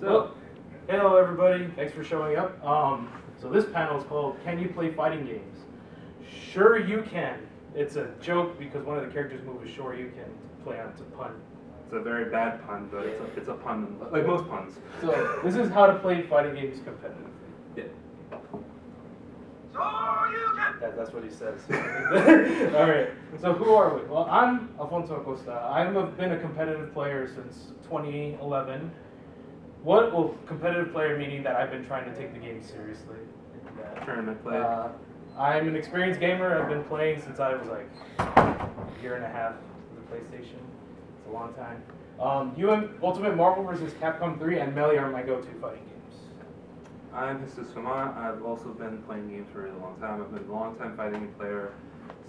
So, hello everybody, thanks for showing up. So this panel is called Can You Play Fighting Games? Sure you can. It's a joke because one of the characters' move is sure you can play on. It's a pun. It's a very bad pun, but it's a pun, like most puns. So this is how to play fighting games competitively. Yeah. So you can. That's what he says. Alright, so who are we? Well, I'm Alfonso Acosta. I've been a competitive player since 2011. Competitive player meaning that I've been trying to take the game seriously. Tournament play. I'm an experienced gamer. I've been playing since I was like a year and a half with the PlayStation. It's a long time. Ultimate Marvel vs. Capcom 3 and Melee are my go-to fighting games. I'm Fematt. I've also been playing games for a really long time. I've been a long-time fighting player.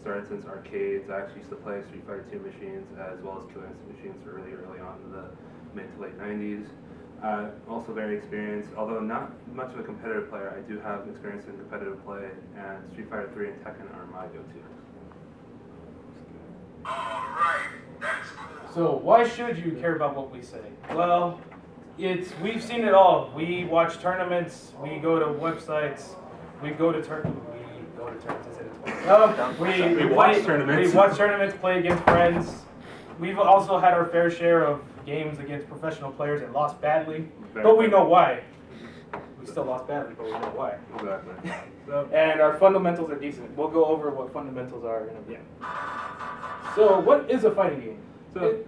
Started since arcades. I actually used to play Street Fighter 2 machines as well as Killer Instinct machines early on in the mid to late 90s. Also very experienced, although not much of a competitive player. I do have experience in competitive play, and Street Fighter 3 and Tekken are my go-to. Alright, that's cool. So why should you care about what we say? Well, we've seen it all. We watch tournaments, we go to websites, we watch tournaments. We watch tournaments, play against friends. We've also had our fair share of games against professional players and lost badly, but we know why. We still lost badly, but we know why. Exactly. And our fundamentals are decent. We'll go over what fundamentals are in a bit. So, what is a fighting game? Okay.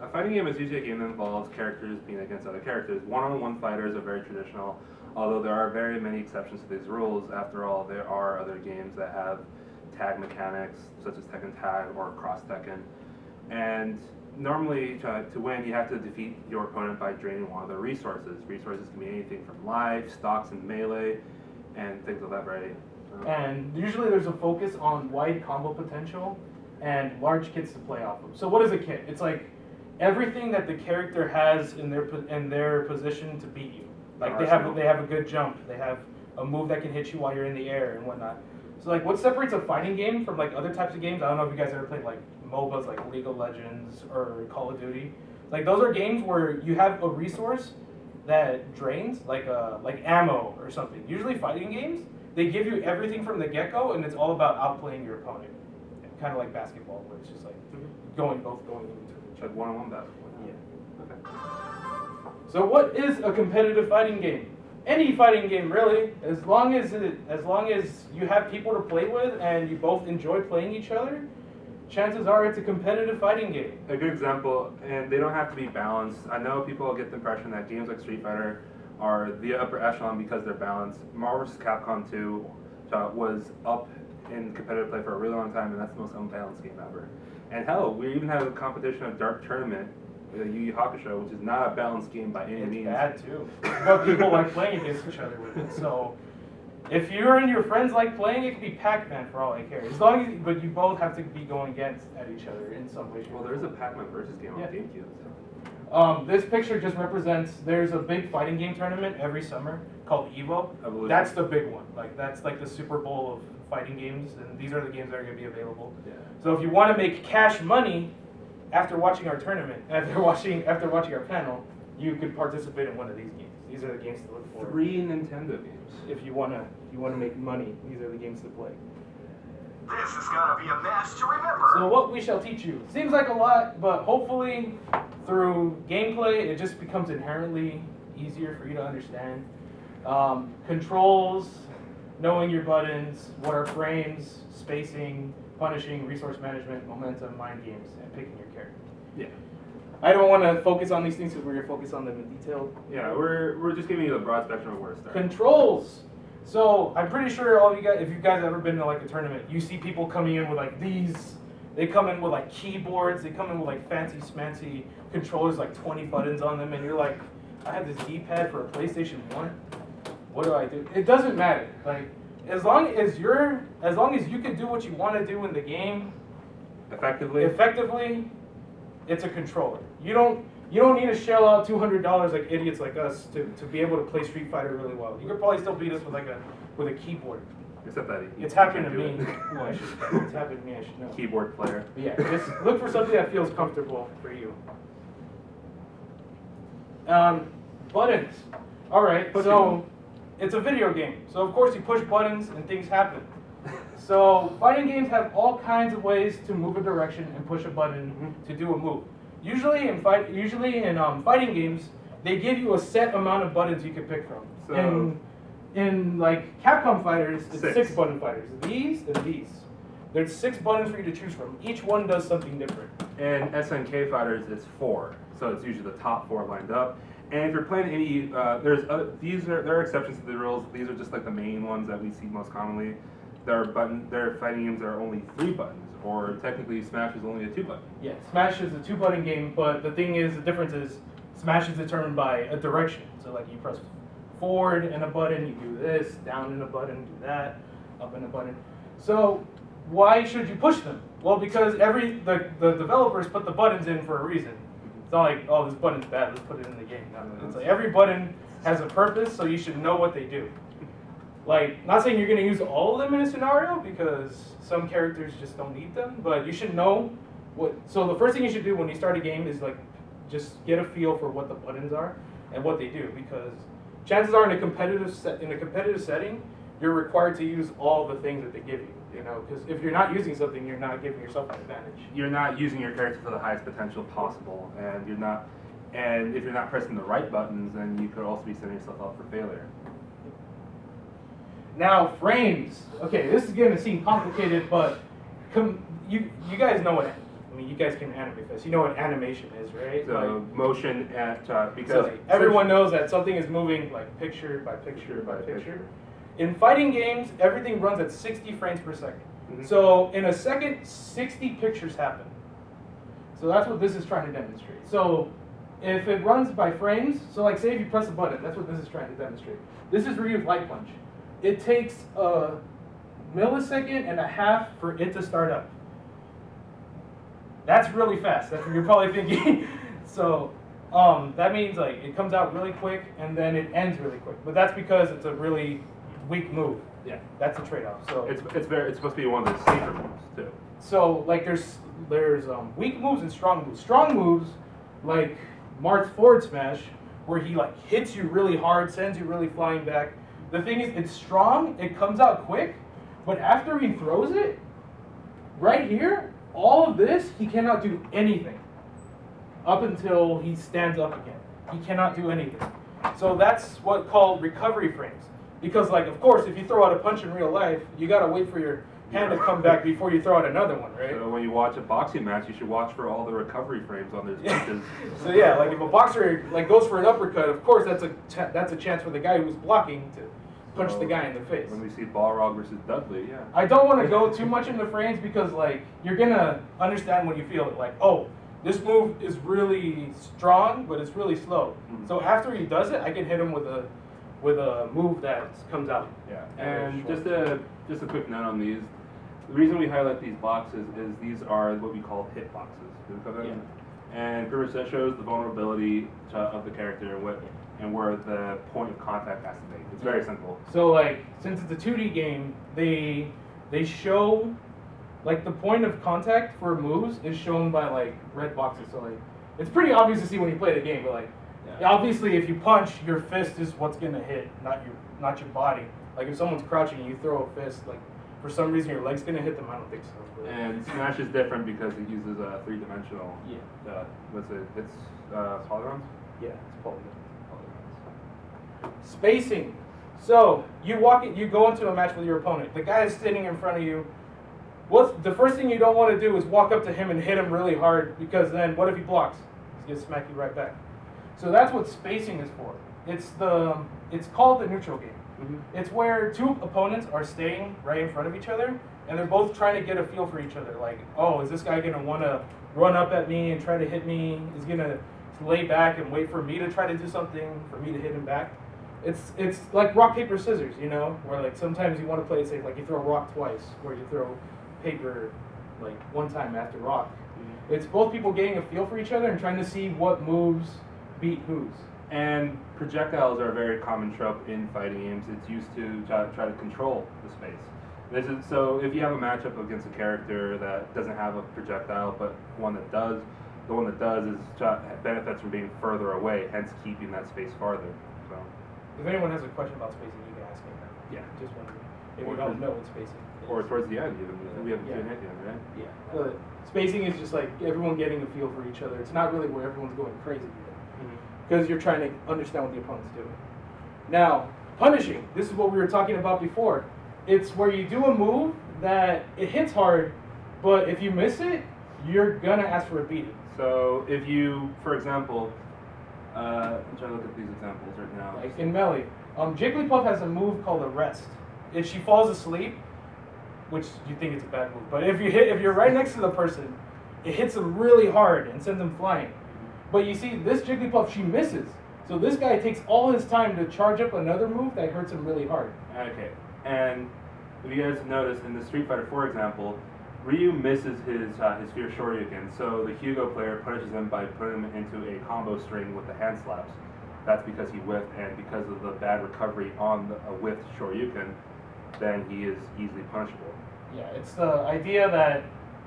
A fighting game is usually a game that involves characters being against other characters. One-on-one fighters are very traditional, although there are very many exceptions to these rules. After all, there are other games that have tag mechanics, such as Tekken Tag or Cross Tekken. And normally, to win, you have to defeat your opponent by draining one of their resources. Resources can be anything from life, stocks and melee, and things of that variety. And usually there's a focus on wide combo potential and large kits to play off of. So what is a kit? It's like everything that the character has in their position to beat you. Like they have a good jump, they have a move that can hit you while you're in the air and whatnot. So like what separates a fighting game from like other types of games? I don't know if you guys ever played like MOBAs like League of Legends or Call of Duty. Like those are games where you have a resource that drains, like ammo or something. Usually fighting games, they give you everything from the get-go and it's all about outplaying your opponent. Kind of like basketball where it's just like going into each other. Like one-on-one basketball. Yeah. Okay. So what is a competitive fighting game? Any fighting game really, as long as you have people to play with and you both enjoy playing each other, chances are it's a competitive fighting game. A good example, and they don't have to be balanced. I know people get the impression that games like Street Fighter are the upper echelon because they're balanced. Marvel vs. Capcom 2 was up in competitive play for a really long time, and that's the most unbalanced game ever. And hell, we even have a competition of Dark Tournament, the Yu Yu Hakusho, which is not a balanced game by any means. It's bad too, but people like playing against each other with it. So if you and your friends like playing, it could be Pac-Man for all I care. But you both have to be going against at each other in some way. Well, there is a Pac-Man versus game on GameCube. This picture just represents, there's a big fighting game tournament every summer called EVO. Evolution. That's the big one. Like that's like the Super Bowl of fighting games, and these are the games that are going to be available. Yeah. So if you want to make cash money after watching our tournament, after watching our panel, you could participate in one of these games. These are the games to look for. 3 Nintendo games. If you wanna make money, these are the games to play. This is gonna be a mess to remember. So what we shall teach you seems like a lot, but hopefully through gameplay it just becomes inherently easier for you to understand. Controls, knowing your buttons, what are frames, spacing, punishing, resource management, momentum, mind games, and picking your character. Yeah. I don't want to focus on these things because we're going to focus on them in detail. Yeah, we're just giving you the broad spectrum of where to start. Controls. So I'm pretty sure all of you guys, if you guys have ever been to like a tournament, you see people coming in with like these. They come in with like keyboards. They come in with like fancy smancy controllers, like 20 buttons on them, and you're like, I have this D-pad for a PlayStation 1. What do I do? It doesn't matter. Like as long as you can do what you want to do in the game effectively, it's a controller. You don't need to shell out $200 like idiots like us to be able to play Street Fighter really well. You could probably still beat us with a keyboard. Except that it's happened to me. Well, it's happened to me. I should know. Keyboard player. But yeah, just look for something that feels comfortable for you. Buttons. All right, Pushing so them. it's a video game. So of course you push buttons and things happen. So fighting games have all kinds of ways to move a direction and push a button to do a move. Usually in fighting games, they give you a set amount of buttons you can pick from. So- In like Capcom fighters, it's 6. 6 button fighters. These and these. There's 6 buttons for you to choose from. Each one does something different. And SNK fighters, it's 4, so it's usually the top 4 lined up. And if you're playing any, there are exceptions to the rules. These are just like the main ones that we see most commonly. There are fighting games that are only 3 buttons, or technically Smash is only a 2 button. Yeah, Smash is a 2-button game, but the thing is, the difference is Smash is determined by a direction. So like you press forward and a button, you do this, down and a button, do that, up and a button. So why should you push them? Well, because the developers put the buttons in for a reason. It's not like, oh, this button's bad, let's put it in the game. No, it's like every button has a purpose, so you should know what they do. Like, not saying you're going to use all of them in a scenario, because some characters just don't need them, but you should know what. So the first thing you should do when you start a game is like, just get a feel for what the buttons are and what they do, because chances are in a competitive setting, you're required to use all the things that they give you. You know, because if you're not using something, you're not giving yourself an advantage. You're not using your character to the highest potential possible, and if you're not pressing the right buttons, then you could also be setting yourself up for failure. Now, frames. Okay, this is going to seem complicated, but you guys know what. I mean, you guys came to Animefest. You know what animation is, right? So like, motion at because so like, everyone knows that something is moving like picture by picture by picture. In fighting games, everything runs at 60 frames per second. Mhm. So in a second, 60 pictures happen. So that's what this is trying to demonstrate. So if it runs by frames, so like say if you press a button, that's what this is trying to demonstrate. This is Ryu's light punch. It takes a millisecond and a half for it to start up. That's really fast. That's what you're probably thinking. So that means like it comes out really quick and then it ends really quick. But that's because it's a really weak move. Yeah, That's a trade-off. So it's supposed to be one of the safer moves too. so like there's weak moves and strong moves. Strong moves like Marth's forward smash, where he like hits you really hard, sends you really flying back. The thing is, it's strong. It comes out quick, but after he throws it, right here, all of this he cannot do anything up until he stands up again. He cannot do anything. So that's what called recovery frames. Because like, of course, if you throw out a punch in real life, you gotta wait for your hand to come back before you throw out another one, right? So when you watch a boxing match, you should watch for all the recovery frames on their punches. So yeah, like if a boxer like goes for an uppercut, of course that's a chance for the guy who's blocking to punch the guy in the face. When we see Balrog versus Dudley, yeah. I don't want to go too much into frames because like you're gonna understand when you feel it. Like, oh, this move is really strong, but it's really slow. Mhm. So after he does it, I can hit him with a move that comes out. Yeah, And and just a quick note on these. The reason we highlight these boxes is these are what we call hit boxes. Yeah. And pretty much that shows the vulnerability of the character and where the point of contact has to be. It's very simple. So like since it's a 2D game, they show like the point of contact for moves is shown by like red boxes. So like it's pretty obvious to see when you play the game, but like obviously if you punch, your fist is what's gonna hit, not your body. Like if someone's crouching and you throw a fist, like for some reason your leg's gonna hit them. I don't think so. But And Smash is different because it uses a 3-dimensional. Yeah. What's it? It's polygons. yeah, it's polygon. Spacing. So you go into a match with your opponent. The guy is sitting in front of you. What's the first thing you don't want to do is walk up to him and hit him really hard, because then what if he blocks? He's gonna smack you right back. So that's what spacing is for. It's called the neutral game. Mm-hmm. It's where two opponents are staying right in front of each other, and they're both trying to get a feel for each other. Like, oh, is this guy gonna want to run up at me and try to hit me? Is he gonna lay back and wait for me to try to do something for me to hit him back? It's like rock paper scissors, you know, where like sometimes you want to play it safe, like you throw rock twice, or you throw paper like one time after rock. Mm-hmm. It's both people getting a feel for each other and trying to see what moves beat whose. And projectiles are a very common trope in fighting games. It's used to try to control the space. So if you have a matchup against a character that doesn't have a projectile, but one that does, the one that does is benefits from being further away, hence keeping that space farther. So, If anyone has a question about spacing, you can ask me. yeah. Just wondering if Or you don't towards- know what spacing is. Or towards the end, even. We haven't Yeah. seen anything, right? Yeah. But spacing is just like everyone getting a feel for each other. It's not really where everyone's going crazy because you're trying to understand what the opponent's doing. Now, punishing. This is what we were talking about before. It's where you do a move that it hits hard, but if you miss it, you're gonna ask for a beating. So if you, for example, I'm trying to look at these examples right now. Like in Melee, Jigglypuff has a move called a rest. If she falls asleep, which you think it's a bad move, but if you're right next to the person, it hits them really hard and sends them flying. But you see, this Jigglypuff, she misses. So this guy takes all his time to charge up another move that hurts him really hard. Okay, and if you guys notice in the Street Fighter 4 example, Ryu misses his Fear Shoryuken, so the Hugo player punishes him by putting him into a combo string with the hand slaps. That's because he whiffed, and because of the bad recovery on a whiffed Shoryuken, then he is easily punishable. Yeah, it's the idea that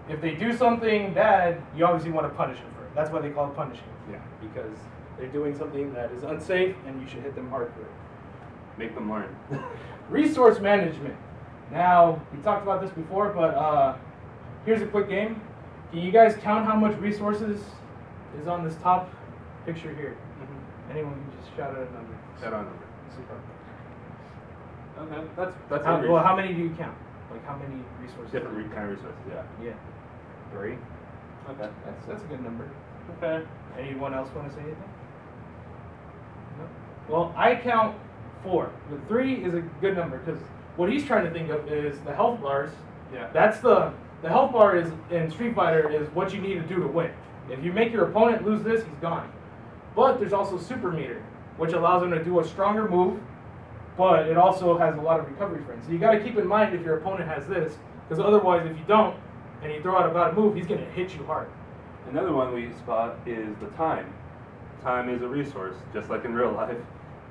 if they do something bad, you obviously want to punish them for it. That's why they call it punishing. Yeah. Because they're doing something that is unsafe, and you should hit them hard for it. Make them learn. Resource management. Now, we talked about this before, but here's a quick game. Can you guys count how much resources is on this top picture here? Anyone can just shout out a number. Shout out number. Super. Okay, that's Well, how many do you count? Like how many resources? different kind of resources. Yeah. Yeah. 3. Okay. That's a good number. Okay. Anyone else want to say anything? No. Well, I count 4. But 3 is a good number because what he's trying to think of is the health bars. Yeah. That's the health bar is in Street Fighter is what you need to do to win. If you make your opponent lose this, he's gone. But there's also super meter, which allows him to do a stronger move, but it also has a lot of recovery frames. So you got to keep in mind if your opponent has this, because otherwise, if you don't and you throw out a bad move, he's going to hit you hard. Another one we spot is the time. Time is a resource, just like in real life.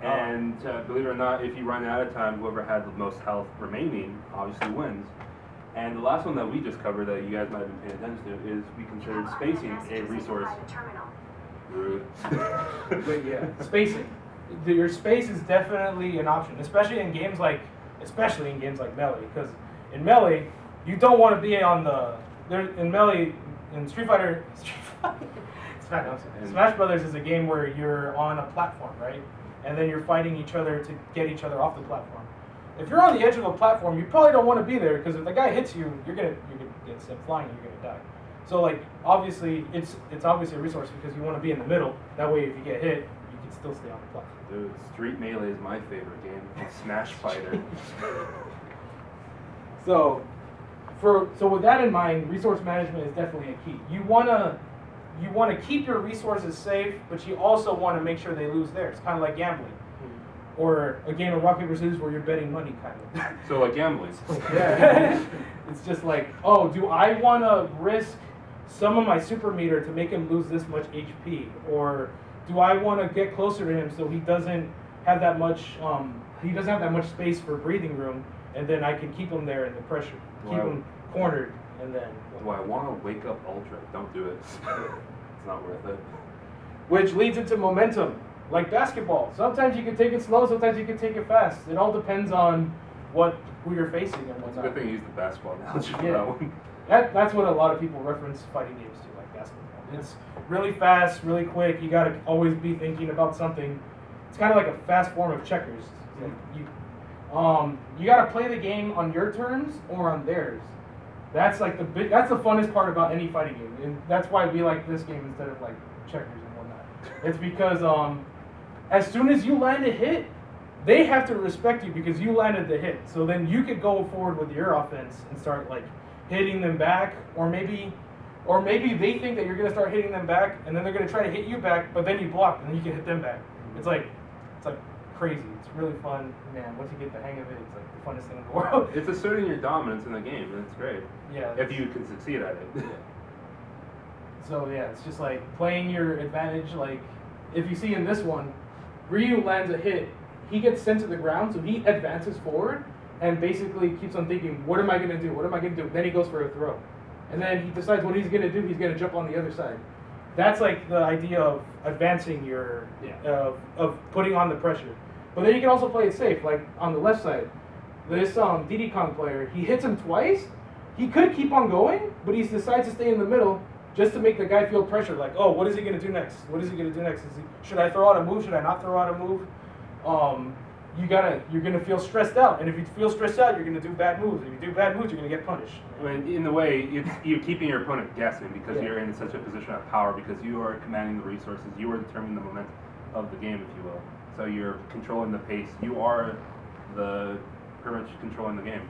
And believe it or not, if you run out of time, whoever had the most health remaining obviously wins. And the last one that we just covered that you guys might have been paying attention to is we considered spacing a resource. Rude. But yeah, spacing. Your space is definitely an option, especially in games like Melee, because in Melee you don't want to be on in Melee in Street Fighter. Smash Brothers is a game where you're on a platform, right? And then you're fighting each other to get each other off the platform. If you're on the edge of a platform, you probably don't want to be there because if the guy hits you, you're gonna get sent flying. You're gonna die. So like obviously it's obviously a resource because you want to be in the middle. That way, if you get hit, you can still stay on the platform. Dude, Street Melee is my favorite game. It's Smash Fighter. So with that in mind, resource management is definitely a key. You wanna keep your resources safe, but you also want to make sure they lose theirs. Kind of like gambling, or a game of rock paper scissors where you're betting money, kind of. So like gambling. Yeah. It's just like, oh, do I want to risk some of my super meter to make him lose this much HP, or do I want to get closer to him so he doesn't have that much space for breathing room, and then I can keep him there in the pressure, keep him cornered, and then. Do I want to wake up Ultra? Don't do it. It's not worth it. Which leads into momentum, like basketball. Sometimes you can take it slow, sometimes you can take it fast. It all depends on who you're facing and It's a whatnot. good thing you used the basketball analogy for Yeah. that one. That's what a lot of people reference fighting games to, like basketball. It's really fast, really quick. You gotta always be thinking about something. It's kind of like a fast form of checkers. Like you gotta play the game on your terms or on theirs. That's like that's the funnest part about any fighting game, and that's why we like this game instead of like checkers and whatnot. It's because as soon as you land a hit, they have to respect you because you landed the hit. So then you could go forward with your offense and start like hitting them back, or maybe they think that you're gonna start hitting them back, and then they're gonna try to hit you back, but then you block and then you can hit them back. It's like crazy. It's really fun, man. Once you get the hang of it, it's like the funnest thing in the world. It's asserting your dominance in the game, and it's great. Yeah. If you can succeed at it. So yeah, it's just like playing your advantage. Like if you see in this one, Ryu lands a hit, he gets sent to the ground, so he advances forward and basically keeps on thinking, what am I gonna do? What am I gonna do? Then he goes for a throw. And then he decides what he's gonna do, he's gonna jump on the other side. That's like the idea of advancing your, Yeah. of putting on the pressure. But then you can also play it safe, like on the left side. This Diddy Kong player, he hits him twice. He could keep on going, but he decides to stay in the middle just to make the guy feel pressure. Like, oh, what is he gonna do next? What is he gonna do next? Should I throw out a move? Should I not throw out a move? You're gonna feel stressed out, and if you feel stressed out, you're gonna do bad moves. If you do bad moves, you're gonna get punished. I mean, in a way, you're keeping your opponent guessing because Yeah. you're in such a position of power because you are commanding the resources, you are determining the momentum of the game, if you will. So you're controlling the pace. You are pretty much controlling the game.